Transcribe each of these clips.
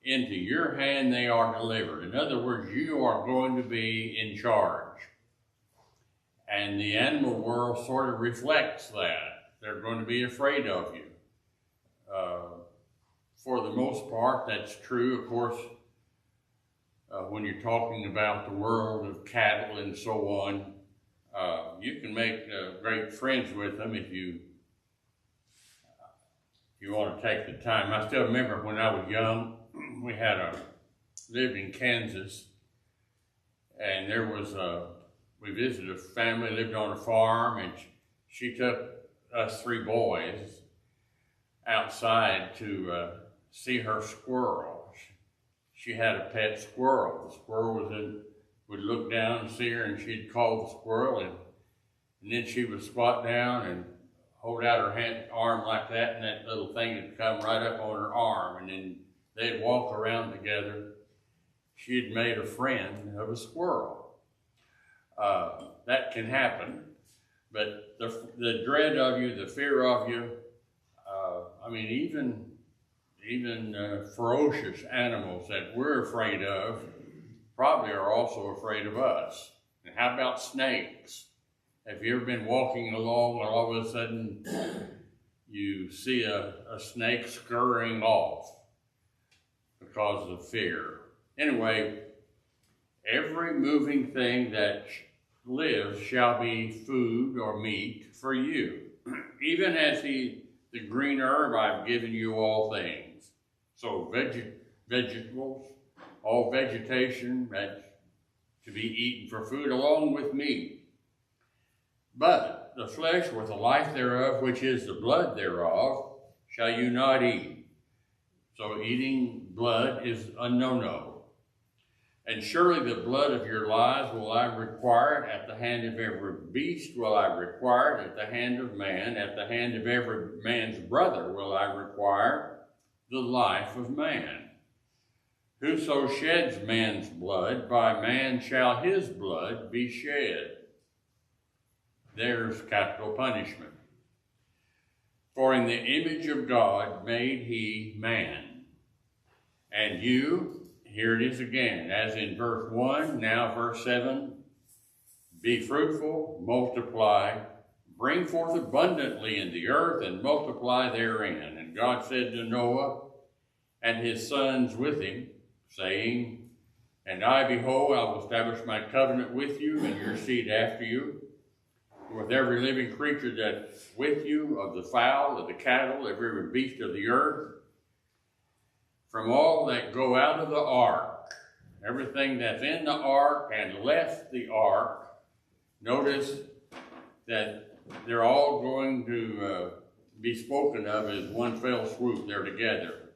into your hand they are delivered. In other words, you are going to be in charge. And the animal world sort of reflects that. They're going to be afraid of you. For the most part, that's true. Of course, when you're talking about the world of cattle and so on, you can make great friends with them if you want to take the time. I still remember when I was young, we lived in Kansas, and there was we visited a family, lived on a farm, and she took us three boys outside to see her squirrel. She had a pet squirrel. The squirrel would look down and see her, and she'd call the squirrel, and then she would squat down and hold out her arm like that, and that little thing would come right up on her arm, and then they'd walk around together. She'd made a friend of a squirrel. That can happen, but the dread of you, the fear of you, even ferocious animals that we're afraid of probably are also afraid of us. And how about snakes? Have you ever been walking along and all of a sudden you see a snake scurrying off because of fear? Anyway, every moving thing that lives shall be food or meat for you, even as the green herb I've given you all things. So vegetables, all vegetation that's to be eaten for food along with meat. But the flesh with the life thereof, which is the blood thereof, shall you not eat. So eating blood is a no-no. And surely the blood of your lives will I require at the hand of every beast will I require at the hand of man, at the hand of every man's brother will I require the life of man. Whoso sheds man's blood, by man shall his blood be shed. There's capital punishment. For in the image of God made he man. And you, here it is again, as in verse 1, now verse 7, be fruitful, multiply, bring forth abundantly in the earth, and multiply therein. And God said to Noah and his sons with him, saying, and I, behold, I will establish my covenant with you and your seed after you, with every living creature that's with you, of the fowl, of the cattle, of every beast of the earth, from all that go out of the ark, everything that's in the ark and left the ark. Notice that they're all going to be spoken of as one fell swoop. They're together.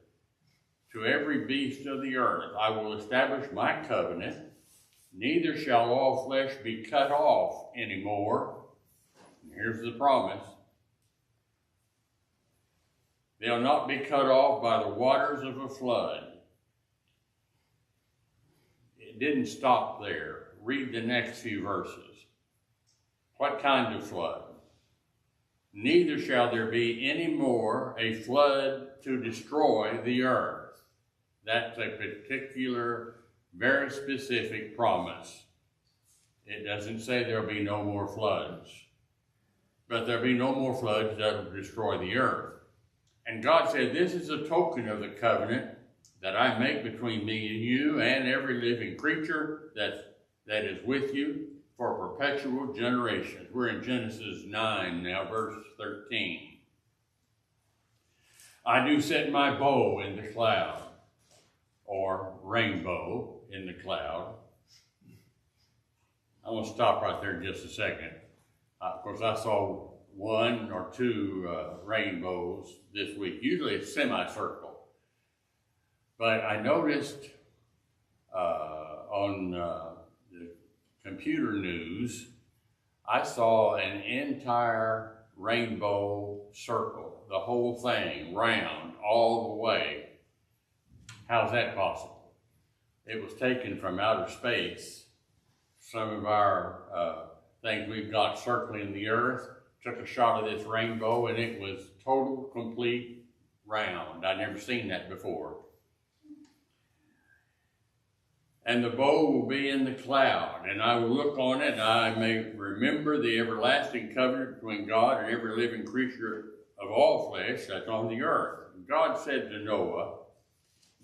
To every beast of the earth I will establish my covenant, neither shall all flesh be cut off anymore. And here's the promise. They'll not be cut off by the waters of a flood. It didn't stop there. Read the next few verses. What kind of flood? Neither shall there be any more a flood to destroy the earth. That's a particular, very specific promise. It doesn't say there'll be no more floods, but there'll be no more floods that will destroy the earth. And God said, this is a token of the covenant that I make between me and you and every living creature that is with you for perpetual generations. We're in Genesis 9 now, verse 13. I do set my bow in the cloud, or rainbow in the cloud. I'm going to stop right there just a second. Of course, I saw one or two rainbows this week. Usually it's semicircle. But I noticed on the computer news, I saw an entire rainbow circle, the whole thing, round, all the way. How's that possible? It was taken from outer space. Some of our things we've got circling the earth, took a shot of this rainbow, and it was total, complete round. I'd never seen that before. and the bow will be in the cloud, and I will look on it, and I may remember the everlasting covenant between God and every living creature of all flesh that's on the earth. And God said to Noah,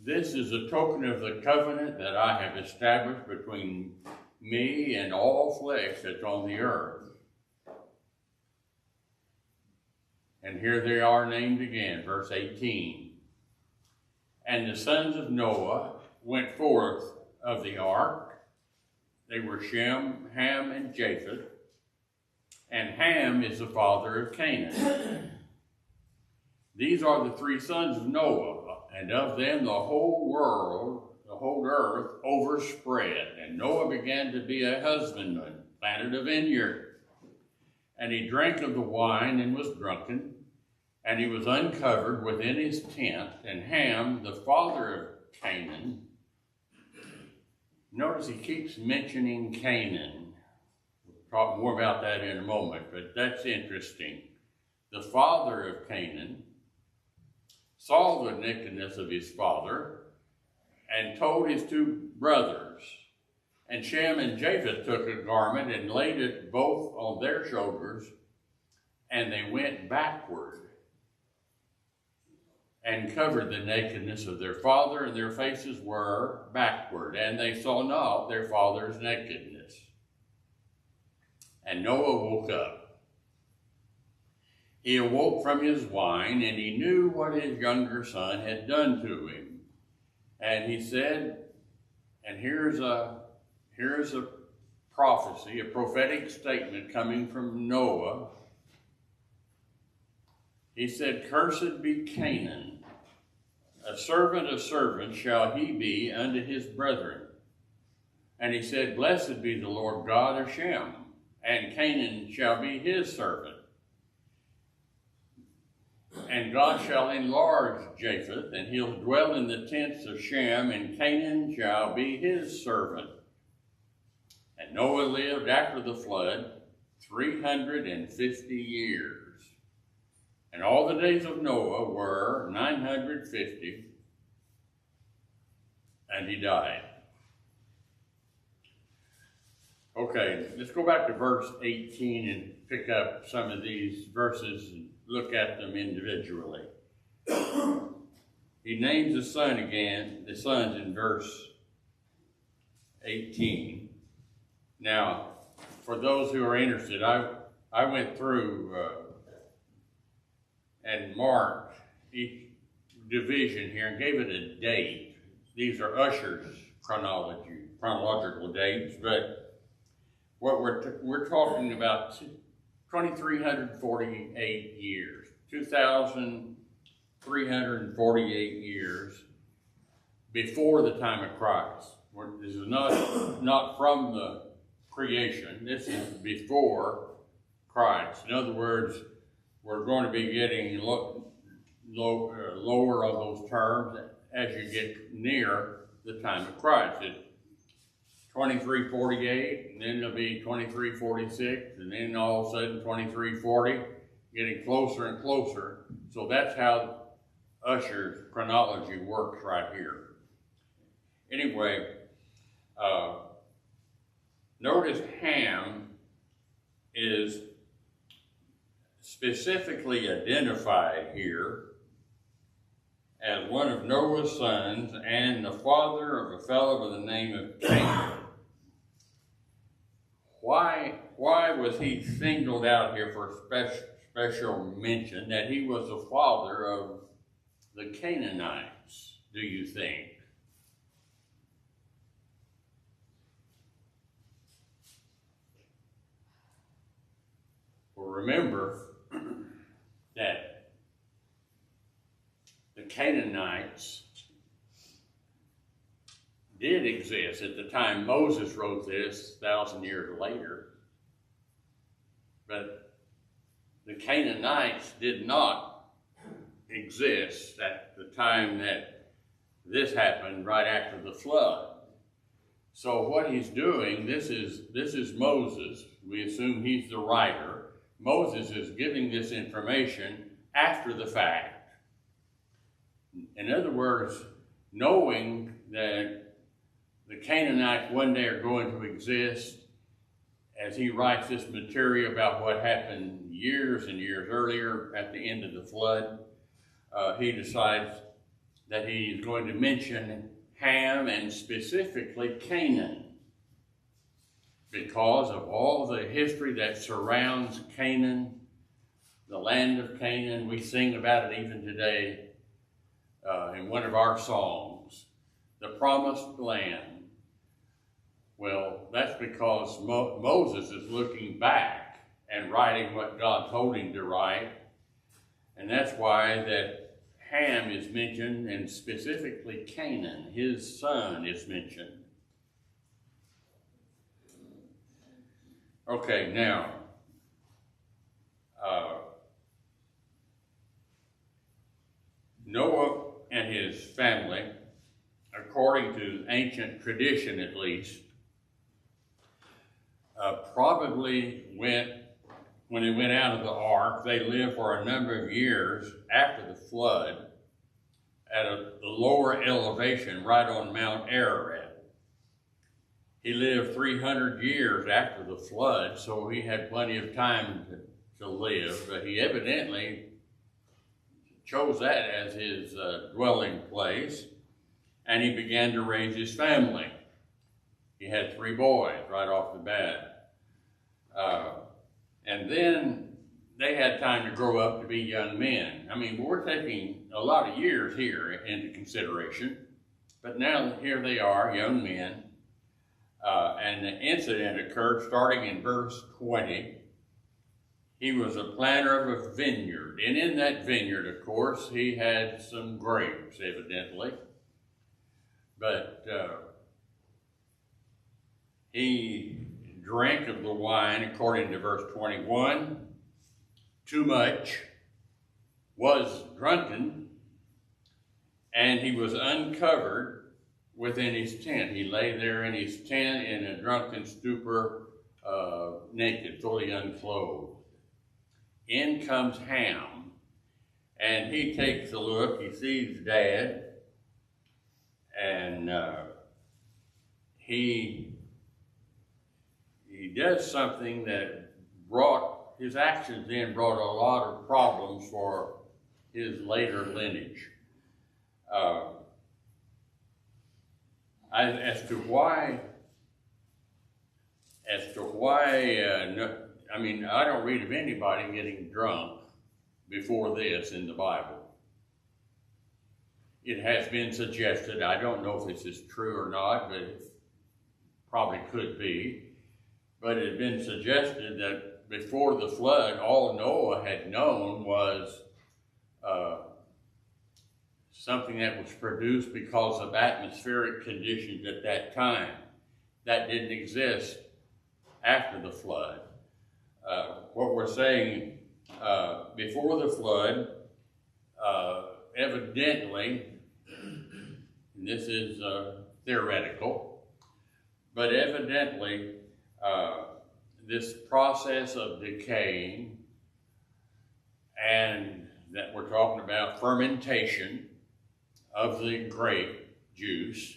this is a token of the covenant that I have established between me and all flesh that's on the earth. And here they are named again, verse 18. And the sons of Noah went forth of the ark. They were Shem, Ham, and Japheth. And Ham is the father of Canaan. These are the three sons of Noah, and of them the whole world, the whole earth, overspread. And Noah began to be a husbandman, planted a vineyard. And he drank of the wine and was drunken, and he was uncovered within his tent. And Ham, the father of Canaan, notice he keeps mentioning Canaan. We'll talk more about that in a moment, but that's interesting. The father of Canaan saw the nakedness of his father and told his two brothers. And Shem and Japheth took a garment and laid it both on their shoulders, and they went backward and covered the nakedness of their father, and their faces were backward, and they saw not their father's nakedness. And Noah woke up. He awoke from his wine, and he knew what his younger son had done to him. And he said, and here's a prophecy, a prophetic statement coming from Noah. He said, cursed be Canaan, a servant of servants shall he be unto his brethren. And he said, blessed be the Lord God of Shem, and Canaan shall be his servant. And God shall enlarge Japheth, and he'll dwell in the tents of Shem, and Canaan shall be his servant. And Noah lived after the flood 350 years. And all the days of Noah were 950, and he died. Okay, let's go back to verse 18 and pick up some of these verses and look at them individually. He names the sons in verse 18. Now, for those who are interested, I went through and marked each division here and gave it a date. These are Usher's chronological dates, but what we're talking about 2,348 years, 2,348 years before the time of Christ. This is not from the creation. This is before Christ. In other words, we're going to be getting lower on those terms as you get near the time of Christ. It's 2348, and then it'll be 2346, and then all of a sudden 2340, getting closer and closer. So that's how Usher's chronology works right here. Anyway, notice Ham is specifically identified here as one of Noah's sons and the father of a fellow by the name of Canaan. Why was he singled out here for special mention that he was the father of the Canaanites, do you think? Well, remember that the Canaanites did exist at the time Moses wrote this 1,000 years later. But the Canaanites did not exist at the time that this happened, right after the flood. So what he's doing, this is Moses. We assume he's the writer. Moses is giving this information after the fact. In other words, knowing that the Canaanites one day are going to exist. As he writes this material about what happened years and years earlier at the end of the flood, he decides that he's going to mention Ham and specifically Canaan, because of all the history that surrounds Canaan, the land of Canaan. We sing about it even today in one of our songs, the promised land. Well, that's because Moses is looking back and writing what God told him to write. And that's why that Ham is mentioned, and specifically Canaan, his son, is mentioned. Okay, now, Noah and his family, according to ancient tradition at least, probably when they went out of the ark, they lived for a number of years after the flood at a lower elevation right on Mount Ararat. He lived 300 years after the flood, so he had plenty of time to live, but he evidently chose that as his dwelling place, and he began to raise his family. He had 3 boys right off the bat. And then they had time to grow up to be young men. I mean, we're taking a lot of years here into consideration, but now here they are, young men. And the incident occurred starting in verse 20. He was a planter of a vineyard, and in that vineyard, of course, he had some grapes, evidently. But he drank of the wine, according to verse 21, too much, was drunken, and he was uncovered within his tent. He lay there in his tent in a drunken stupor, naked, fully unclothed. In comes Ham, and he takes a look. He sees Dad, and he does something that brought his actions brought a lot of problems for his later lineage. As to why, I mean, I don't read of anybody getting drunk before this in the Bible. It has been suggested, I don't know if this is true or not, but it probably could be, but it had been suggested that before the flood, all Noah had known was something that was produced because of atmospheric conditions at that time. That didn't exist after the flood. What we're saying, before the flood, evidently, and this is theoretical, but evidently this process of decaying, and that we're talking about fermentation of the grape juice,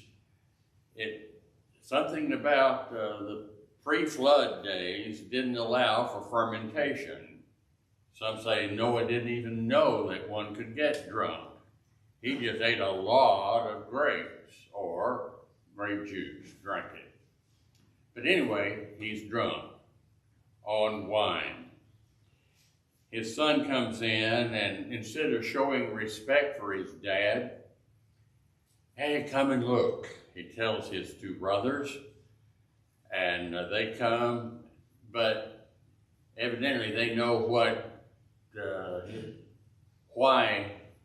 something about the pre-flood days didn't allow for fermentation. Some say Noah didn't even know that one could get drunk. He just ate a lot of grapes or grape juice, drank it. But anyway, he's drunk on wine. His son comes in, and instead of showing respect for his dad, hey, come and look, he tells his 2 brothers. And they come, but evidently they know why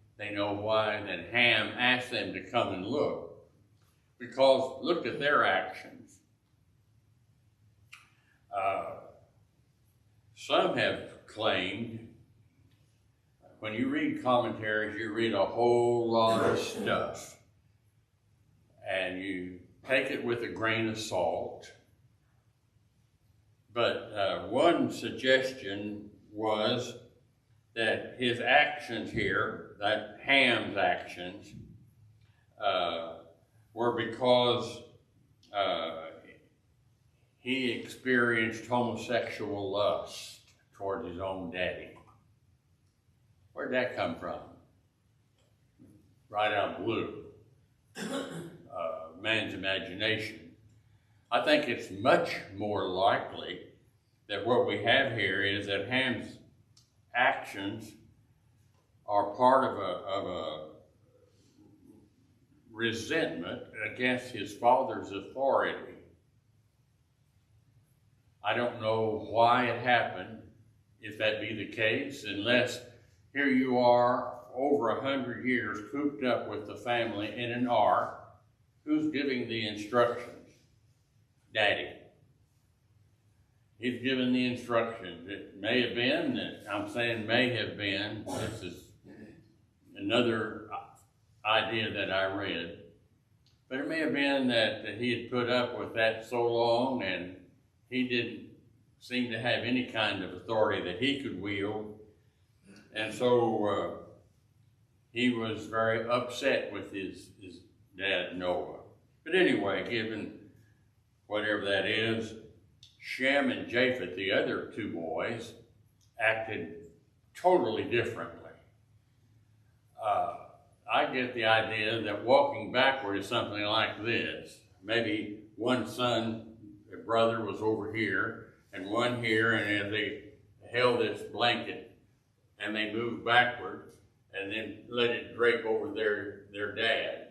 that Ham asked them to come and look. Because look at their actions. Some have claimed, when you read commentaries, you read a whole lot of stuff. And you take it with a grain of salt. But one suggestion was that his actions here, that Ham's actions, were because he experienced homosexual lust toward his own daddy. Where'd that come from? Right out of the blue. Man's imagination. I think it's much more likely that what we have here is that Ham's actions are part of a resentment against his father's authority. I don't know why it happened, if that be the case, unless here you are over 100 years cooped up with the family in an ark. Who's giving the instructions? Daddy. He's given the instructions. It may have been, I'm saying may have been, this is another idea that I read, but it may have been that he had put up with that so long and he didn't seem to have any kind of authority that he could wield. And so he was very upset with his dad, Noah. But anyway, given whatever that is, Shem and Japheth, the other two boys, acted totally differently. I get the idea that walking backward is something like this. Maybe one son, a brother, was over here, and one here, and as they held this blanket, and they moved backward, and then let it drape over their dad.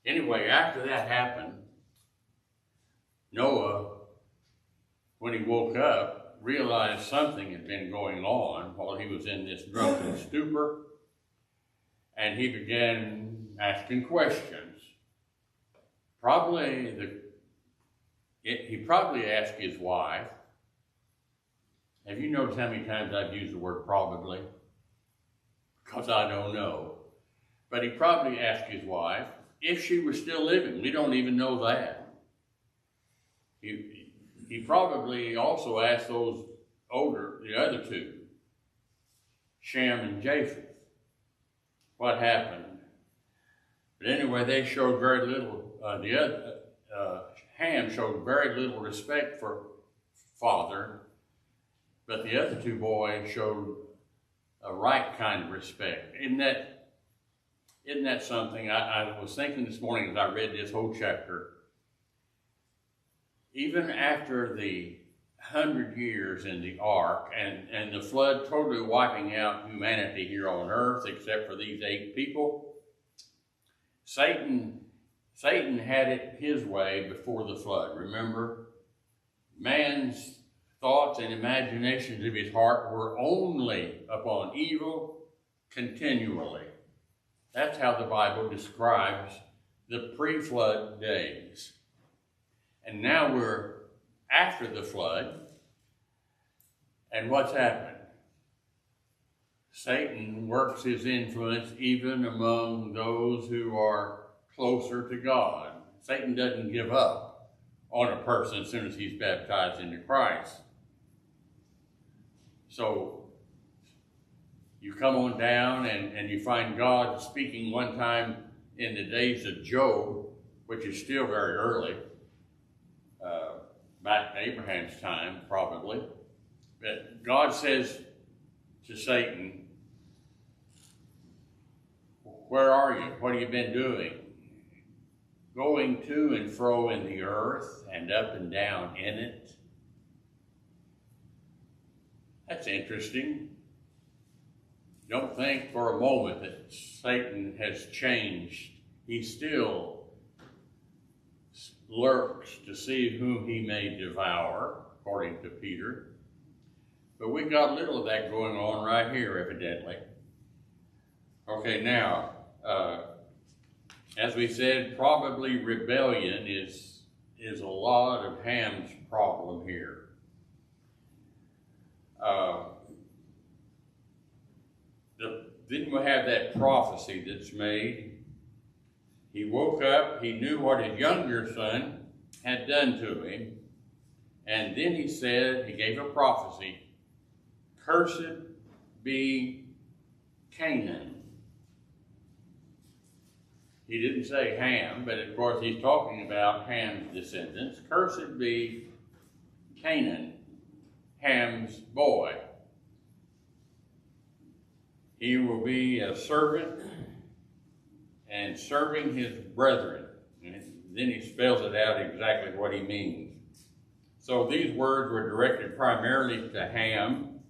Anyway, after that happened, Noah, when he woke up, realized something had been going on while he was in this drunken stupor, and he began asking questions. He probably asked his wife. Have you noticed how many times I've used the word probably? Because I don't know. But he probably asked his wife if she was still living. We don't even know that. He probably also asked the other two, Shem and Japheth, what happened. But anyway, they showed very little, Ham showed very little respect for father, but the other two boys showed a right kind of respect. Isn't that something? I was thinking this morning as I read this whole chapter, even after the 100 years in the ark and the flood totally wiping out humanity here on earth except for these 8 people, Satan had it his way before the flood. Remember, man's thoughts and imaginations of his heart were only upon evil continually. That's how the Bible describes the pre-flood days. And now we're after the flood, and what's happened? Satan works his influence even among those who are closer to God. Satan doesn't give up on a person as soon as he's baptized into Christ. So you come on down and you find God speaking one time in the days of Job, which is still very early, back to Abraham's time probably. But God says to Satan, where are you? What have you been doing? Going to and fro in the earth and up and down in it. That's interesting. Don't think for a moment that Satan has changed. He still lurks to see whom he may devour, according to Peter. But we got little of that going on right here, evidently. Okay, now, as we said, probably rebellion is a lot of Ham's problem here. Then we have that prophecy that's made. He woke up, he knew what his younger son had done to him, and then he said, he gave a prophecy, cursed be Canaan. He didn't say Ham, but of course he's talking about Ham's descendants. Cursed be Canaan, Ham's boy. He will be a servant and serving his brethren. And then he spells it out exactly what he means. So these words were directed primarily to Ham,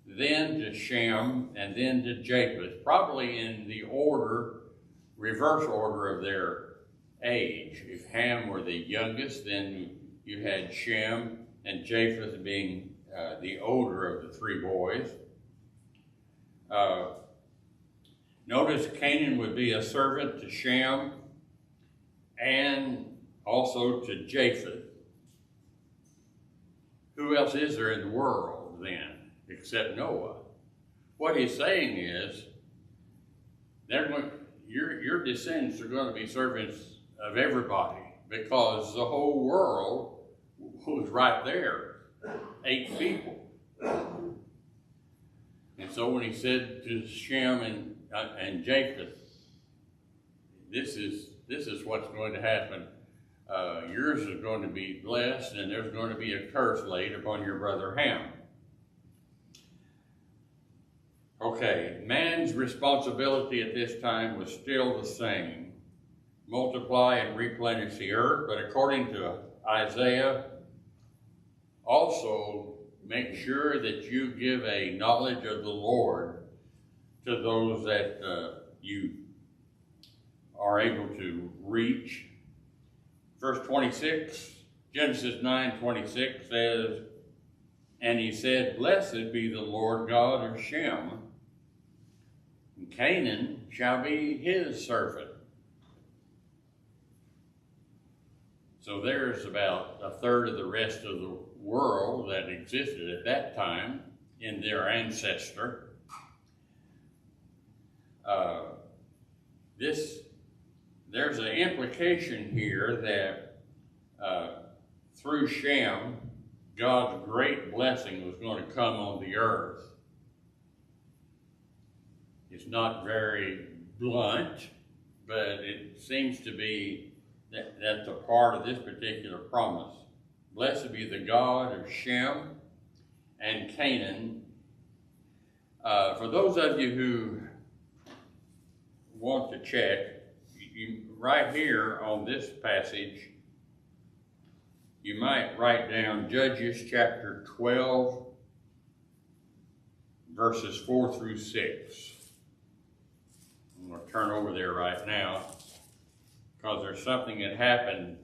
then to Shem, and then to Japheth, probably in the reverse order of their age. If Ham were the youngest, then you had Shem and Japheth being the older of the three boys. Notice Canaan would be a servant to Shem and also to Japheth. Who else is there in the world then except Noah? What he's saying is, your descendants are going to be servants of everybody, because the whole world was right there, 8 people. And so when he said to Shem and Japheth, this is what's going to happen. Yours is going to be blessed, and there's going to be a curse laid upon your brother Ham. Okay, man's responsibility at this time was still the same. Multiply and replenish the earth, but according to Isaiah, also make sure that you give a knowledge of the Lord to those that you are able to reach. Verse 26, Genesis 9:26 says, and he said, blessed be the Lord God of Shem, and Canaan shall be his servant. So there's about a third of the rest of the world that existed at that time in their ancestor. There's an implication here that through Shem, God's great blessing was going to come on the earth. It's not very blunt, but it seems to be that's a part of this particular promise. Blessed be the God of Shem and Canaan. For those of you who want to check, right here on this passage, you might write down Judges chapter 12, verses 4 through 6. I'm going to turn over there right now, because there's something that happened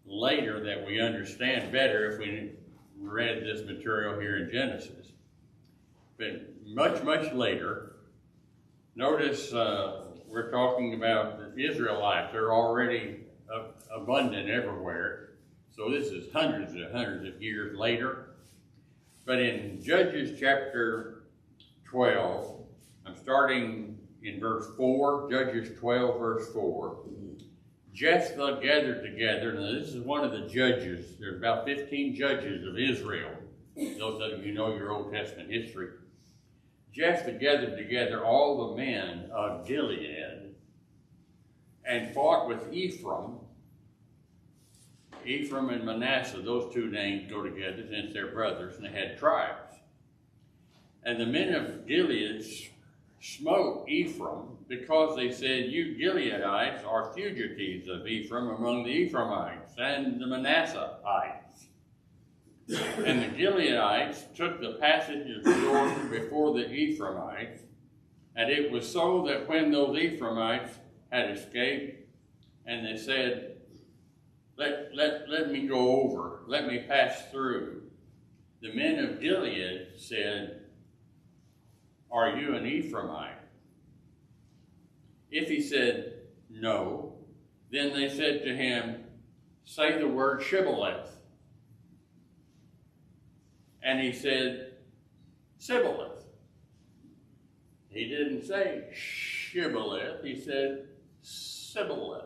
later that we understand better if we read this material here in Genesis. But much, much later, notice we're talking about the Israelites. They're already abundant everywhere. So this is hundreds and hundreds of years later. But in Judges chapter 12, I'm starting in verse 4, Judges 12, verse 4. Jephthah gathered together, and this is one of the judges. There's about 15 judges of Israel. Those of you know your Old Testament history. Jephthah gathered together all the men of Gilead and fought with Ephraim. Ephraim and Manasseh, those two names go together since they're brothers, and they had tribes. And the men of Gilead smote Ephraim because they said, you Gileadites are fugitives of Ephraim among the Ephraimites and the Manasseites. And the Gileadites took the passage of Jordan before the Ephraimites, and it was so that when those Ephraimites had escaped, and they said, let me go over, let me pass through, the men of Gilead said, are you an Ephraimite? If he said no, then they said to him, say the word Shibboleth. And he said, Sibboleth. He didn't say Shibboleth, he said Sibboleth.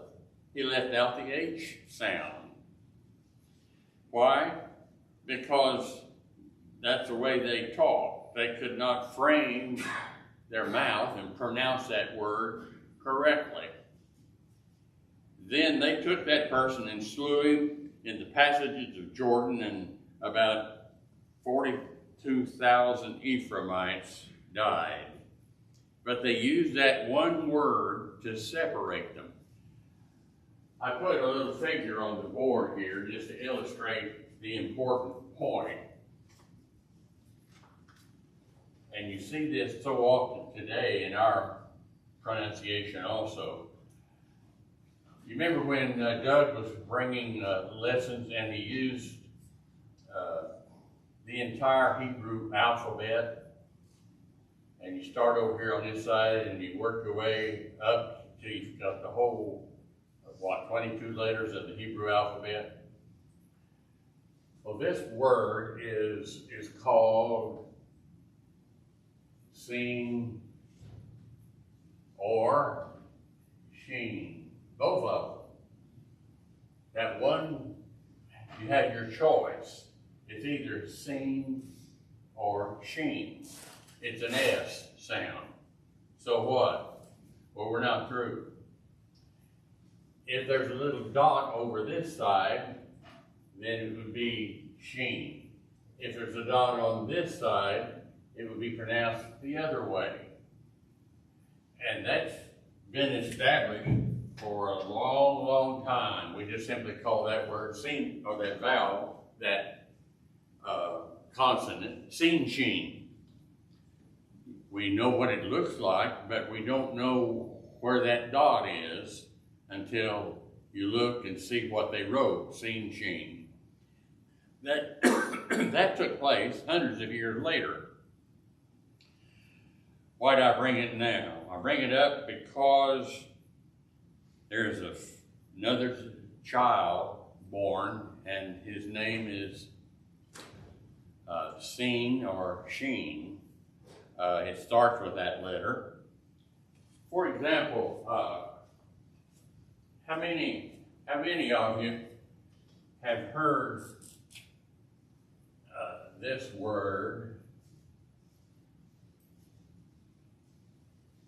He left out the H sound. Why? Because that's the way they talk. They could not frame their mouth and pronounce that word correctly. Then they took that person and slew him in the passages of Jordan, and about 42,000 Ephraimites died. But they used that one word to separate them. I put a little figure on the board here just to illustrate the important point. And you see this so often today in our pronunciation also. You remember when Doug was bringing lessons and he used the entire Hebrew alphabet, and you start over here on this side and you work your way up till you've got the whole, 22 letters of the Hebrew alphabet? Well, this word is called seen or sheen. Both of them. That one, you have your choice. It's either seen or sheen. It's an S sound. So what? Well, we're not through. If there's a little dot over this side, then it would be sheen. If there's a dot on this side, it would be pronounced the other way. And that's been established for a long, long time. We just simply call that word seen, or that vowel, that consonant, seen, sheen. We know what it looks like, but we don't know where that dot is until you look and see what they wrote, seen, sheen. That, that took place hundreds of years later. Why do I bring it now? I bring it up because there's another child born, and his name is Seen or Sheen. It starts with that letter. For example, how many of you have heard this word,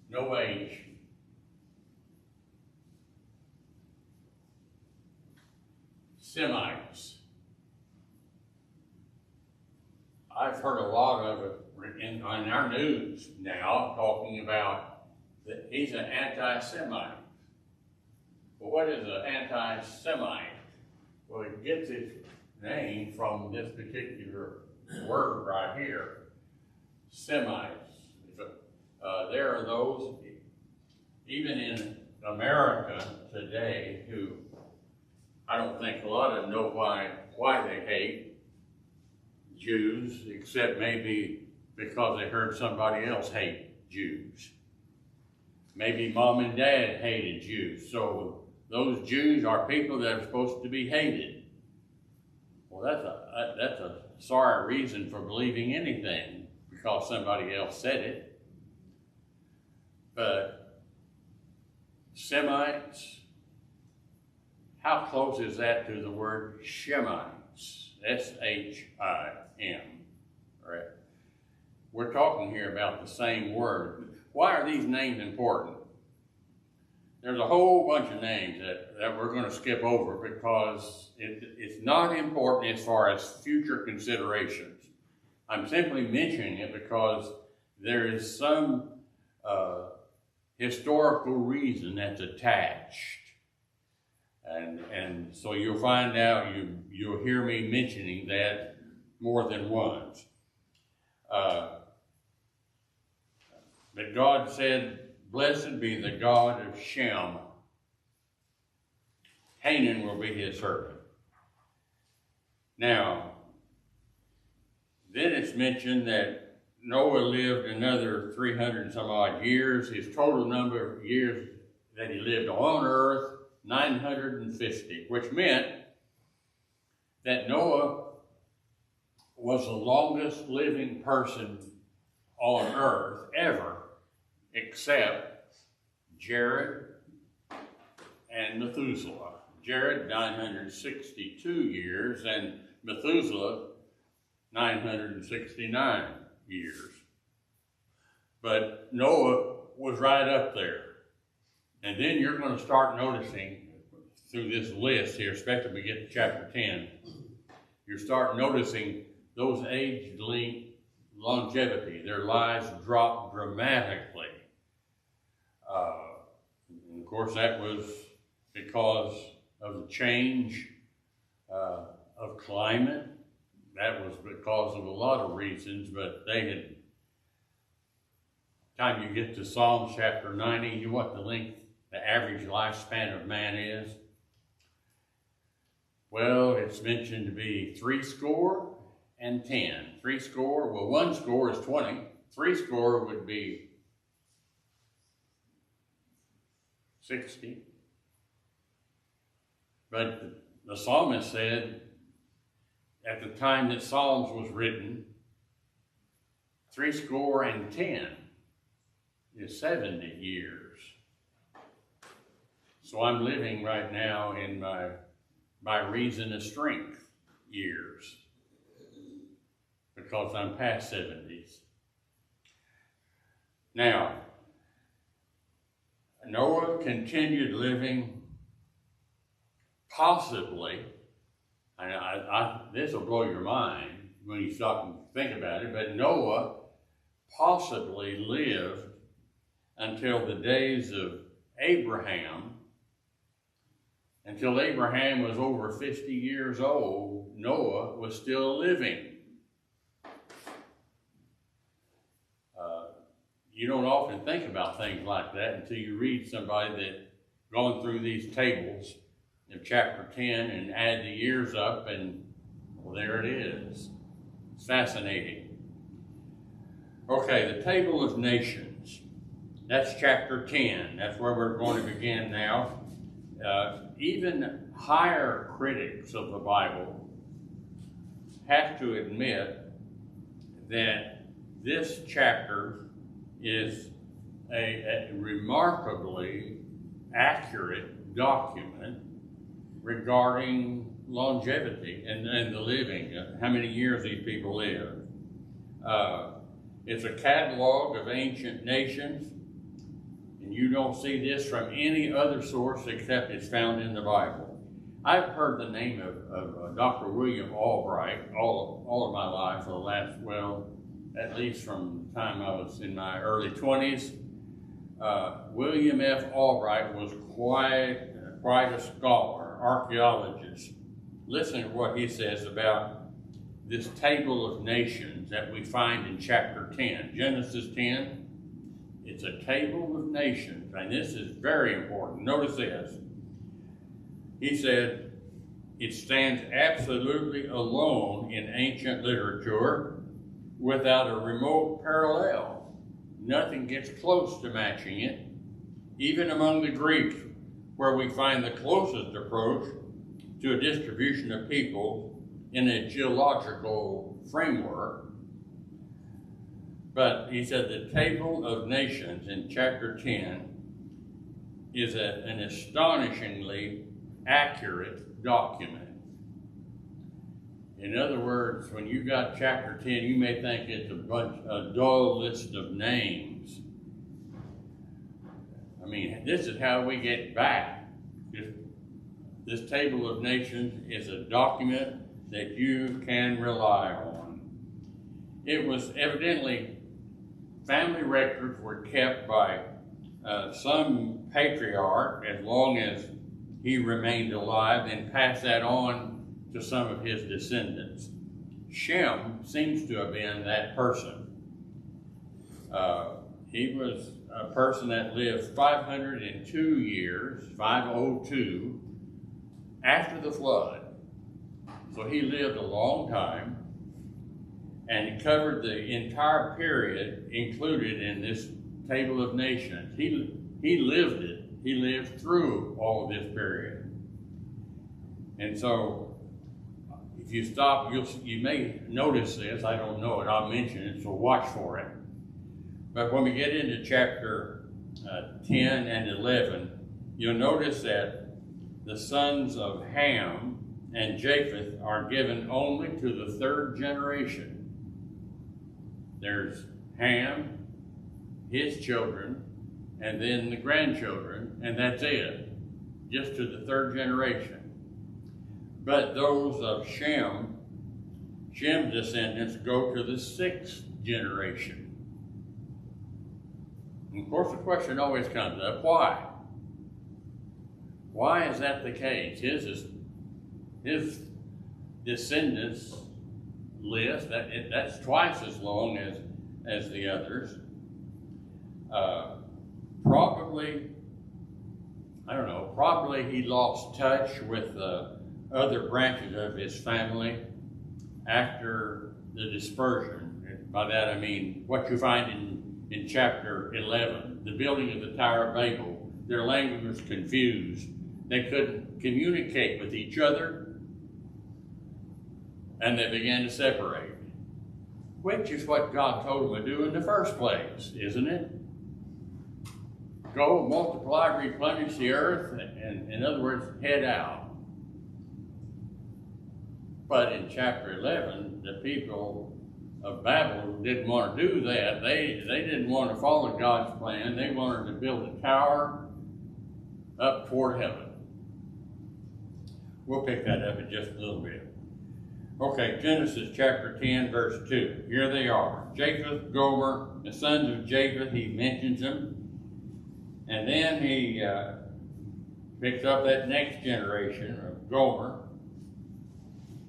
no age? Semites. I've heard a lot of it in our news now, talking about that he's an anti-Semite. Well, what is an anti-Semite? Well, it gets its name from this particular word right here, Semites. There are those, even in America today, who I don't think a lot of them know why they hate Jews, except maybe because they heard somebody else hate Jews. Maybe mom and dad hated Jews, so those Jews are people that are supposed to be hated. Well, that's a sorry reason for believing anything, because somebody else said it. But Semites, how close is that to the word Shemites? S-H-I-M, right? We're talking here about the same word. Why are these names important? There's a whole bunch of names that we're going to skip over because it's not important as far as future considerations. I'm simply mentioning it because there is some historical reason that's attached. And so you'll find out, you'll hear me mentioning that more than once. But God said, "Blessed be the God of Shem. Canaan will be his servant." Now, then it's mentioned that Noah lived another 300 and some odd years. His total number of years that he lived on earth, 950, which meant that Noah was the longest living person on earth ever, except Jared and Methuselah. Jared, 962 years, and Methuselah, 969 years. But Noah was right up there. And then you're going to start noticing through this list here, especially when we get to chapter 10, you start noticing those age-linked longevity. Their lives drop dramatically. And of course, that was because of the change of climate. That was because of a lot of reasons, but they had, time you get to Psalms chapter 90, you know what the average lifespan of man is? Well, it's mentioned to be 70 and 10. 70, well, 1 score is 20. 70 would be 60. But the psalmist said, at the time that Psalms was written, 70 and 10 is 70 years. So I'm living right now in my by reason of strength years, because I'm past 70s. Now, Noah continued living possibly, and this will blow your mind when you stop and think about it, but Noah possibly lived until the days of Abraham. Until Abraham was over 50 years old, Noah was still living. You don't often think about things like that until you read somebody that gone through these tables of chapter 10 and add the years up, and well, there it is. It's fascinating. Okay, the table of nations. That's chapter 10. That's where we're going to begin now. Even higher critics of the Bible have to admit that this chapter is a remarkably accurate document regarding longevity and the living, how many years these people live. It's a catalog of ancient nations. And you don't see this from any other source except it's found in the Bible. I've heard the name of Dr. William Albright all of my life for the last, well, at least from the time I was in my early 20s. William F. Albright was quite a scholar, archaeologist. Listen to what he says about this table of nations that we find in chapter 10. Genesis 10. It's a table of nations, and this is very important. Notice this. He said, it stands absolutely alone in ancient literature without a remote parallel. Nothing gets close to matching it. Even among the Greeks, where we find the closest approach to a distribution of people in a geological framework. But he said the table of nations in chapter 10 is an astonishingly accurate document. In other words, when you got chapter 10, you may think it's a dull list of names. I mean, this is how we get back. This table of nations is a document that you can rely on. It was evidently, family records were kept by some patriarch as long as he remained alive, and passed that on to some of his descendants. Shem seems to have been that person. He was a person that lived 502 years, 502, after the flood. So he lived a long time, and he covered the entire period included in this table of nations. He lived it. He lived through all of this period. And so, if you stop, you may notice this. I don't know it. I'll mention it, so watch for it. But when we get into chapter 10 and 11, you'll notice that the sons of Ham and Japheth are given only to the third generation. There's Ham, his children, and then the grandchildren, and that's it. just to the third generation. But those of Shem's descendants go to the sixth generation. And of course, the question always comes up, why? Why is that the case? His descendants list, that's twice as long as the others. Probably, I don't know, probably he lost touch with other branches of his family after the dispersion. And by that I mean what you find in chapter 11, the building of the Tower of Babel. Their language was confused. They couldn't communicate with each other, and they began to separate, which is what God told them to do in the first place, isn't it? Go, multiply, replenish the earth, and in other words, head out. But in chapter 11, the people of Babel didn't want to do that. They didn't want to follow God's plan. They wanted to build a tower up toward heaven. We'll pick that up in just a little bit. Okay, Genesis chapter 10, verse 2. Here they are. Japheth, Gomer, the sons of Japheth, he mentions them. And then he picks up that next generation of Gomer.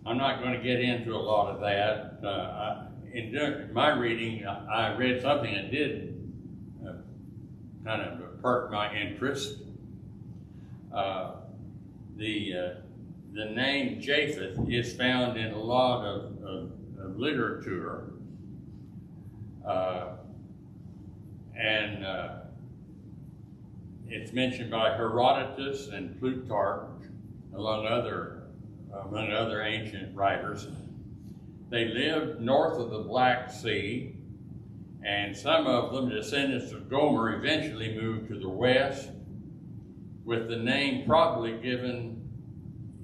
I'm not going to get into a lot of that. In my reading, I read something that did kind of perk my interest. The name Japheth is found in a lot of literature. It's mentioned by Herodotus and Plutarch, among other ancient writers. They lived north of the Black Sea, and some of them, descendants of Gomer, eventually moved to the west, with the name probably given,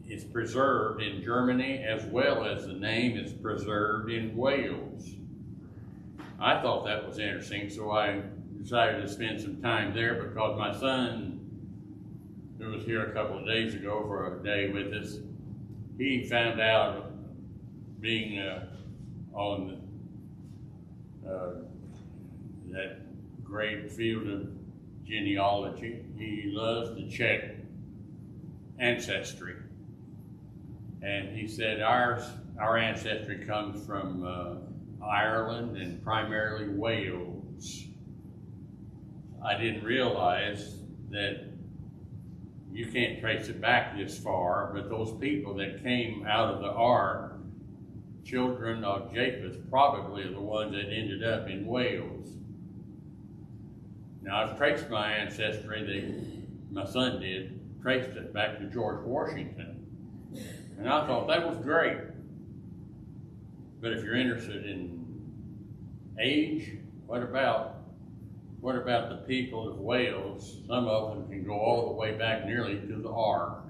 it's preserved in Germany, as well as the name is preserved in Wales. I thought that was interesting, so I decided to spend some time there because my son, who was here a couple of days ago for a day with us, he found out, being on that great field of genealogy, he loves to check ancestry. And he said our ancestry comes from Ireland and primarily Wales. I didn't realize that you can't trace it back this far, but those people that came out of the ark, children of Japheth, probably are the ones that ended up in Wales. Now, I've traced my ancestry, my son did, traced it back to George Washington. And I thought that was great. But if you're interested in age, what about the people of Wales? Some of them can go all the way back nearly to the ark.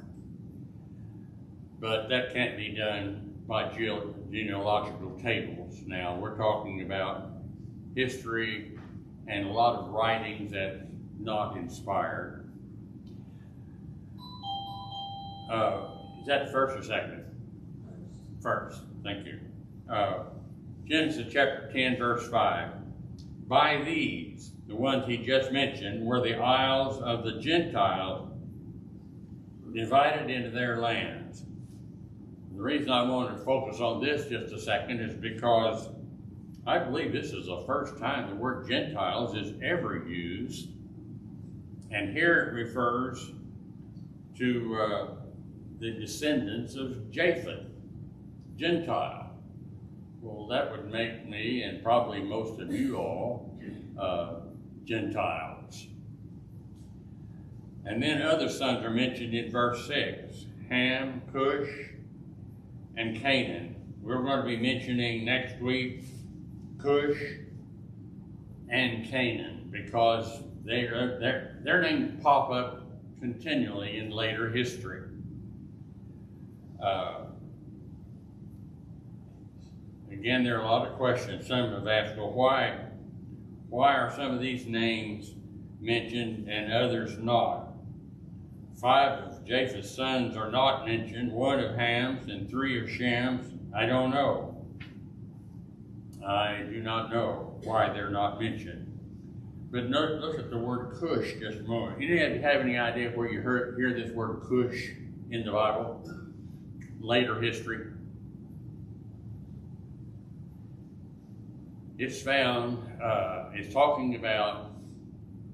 But that can't be done by genealogical tables. Now, we're talking about history and a lot of writings that's not inspired. Is that first or second? First, thank you. Genesis chapter 10, verse 5. By these, the ones he just mentioned, were the isles of the Gentiles divided into their lands. The reason I wanted to focus on this just a second is because I believe this is the first time the word Gentiles is ever used. And here it refers to the descendants of Japheth, Gentile. Well, that would make me, and probably most of you all, Gentiles. And then other sons are mentioned in verse 6, Ham, Cush, and Canaan. We're going to be mentioning next week Cush and Canaan because their names pop up continually in later history. Again, there are a lot of questions. Some have asked, well, why are some of these names mentioned and others not? 5 of Japheth's sons are not mentioned, one of Ham's and three of Sham's, I don't know. I do not know why they're not mentioned. But look at the word Cush just a moment. You have any idea where you hear this word Cush in the Bible? Later history. It's found, it's talking about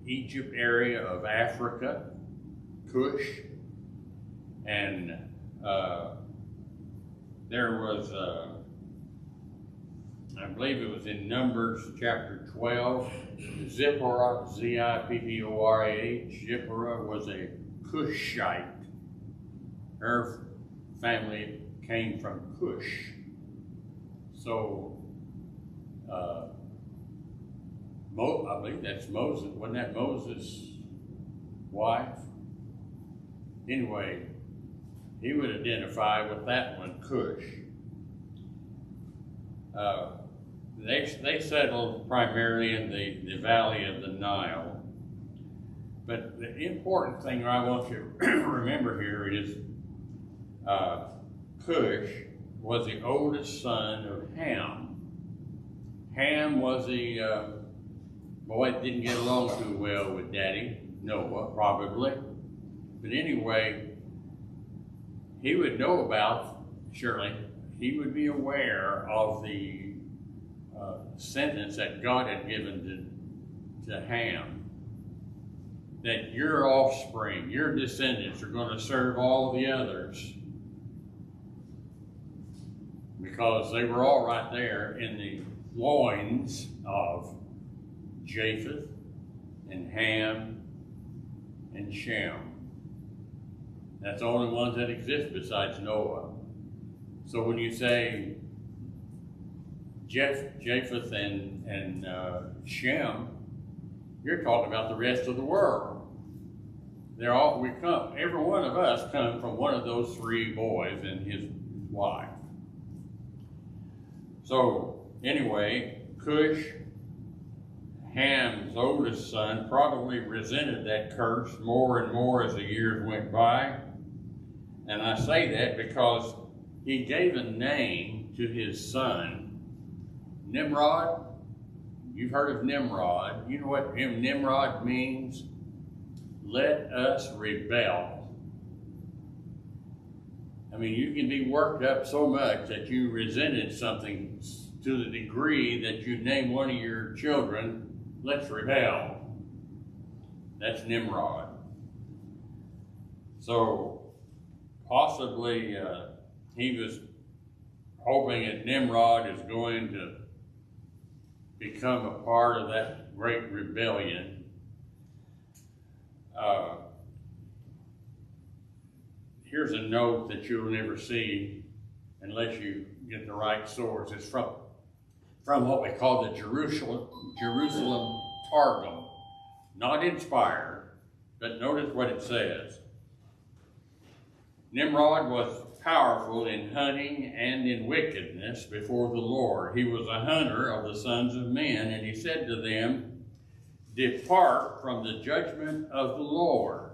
Egypt area of Africa, Cush, and there was, I believe it was in Numbers chapter 12, Zipporah, Z-I-P-P-O-R-A-H, Zipporah was a Cushite. Her family came from Cush. So, I believe that's Moses. Wasn't that Moses' wife? Anyway, he would identify with that one, Cush. They settled primarily in the valley of the Nile. But the important thing I want you to remember here is Cush was the oldest son of Ham. Ham was the boy that didn't get along too well with Daddy, Noah, probably. But anyway, he would know about, surely, he would be aware of the sentence that God had given to Ham, that your offspring, your descendants are going to serve all the others, because they were all right there in the loins of Japheth and Ham and Shem. That's the only ones that exist besides Noah. So when you say Japheth and Shem, you're talking about the rest of the world. Every one of us come from one of those three boys and his wife. So anyway, Cush, Ham's oldest son, probably resented that curse more and more as the years went by. And I say that because he gave a name to his son, Nimrod. You've heard of Nimrod. You know what Nimrod means? Let us rebel. I mean, you can be worked up so much that you resented something to the degree that you name one of your children, let's rebel. That's Nimrod. So possibly he was hoping that Nimrod is going to become a part of that great rebellion. Here's a note that you'll never see unless you get the right source. It's from what we call the Jerusalem Targum. Not inspired, but notice what it says. Nimrod was powerful in hunting and in wickedness before the Lord. He was a hunter of the sons of men, and he said to them, "Depart from the judgment of the Lord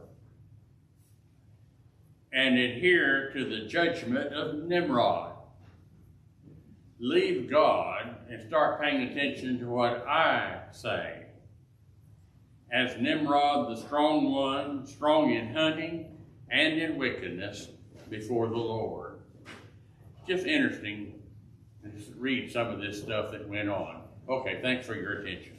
and adhere to the judgment of Nimrod." Leave God and start paying attention to what I say. As Nimrod, the strong one, strong in hunting and in wickedness before the Lord. Just interesting to read some of this stuff that went on. Okay, thanks for your attention.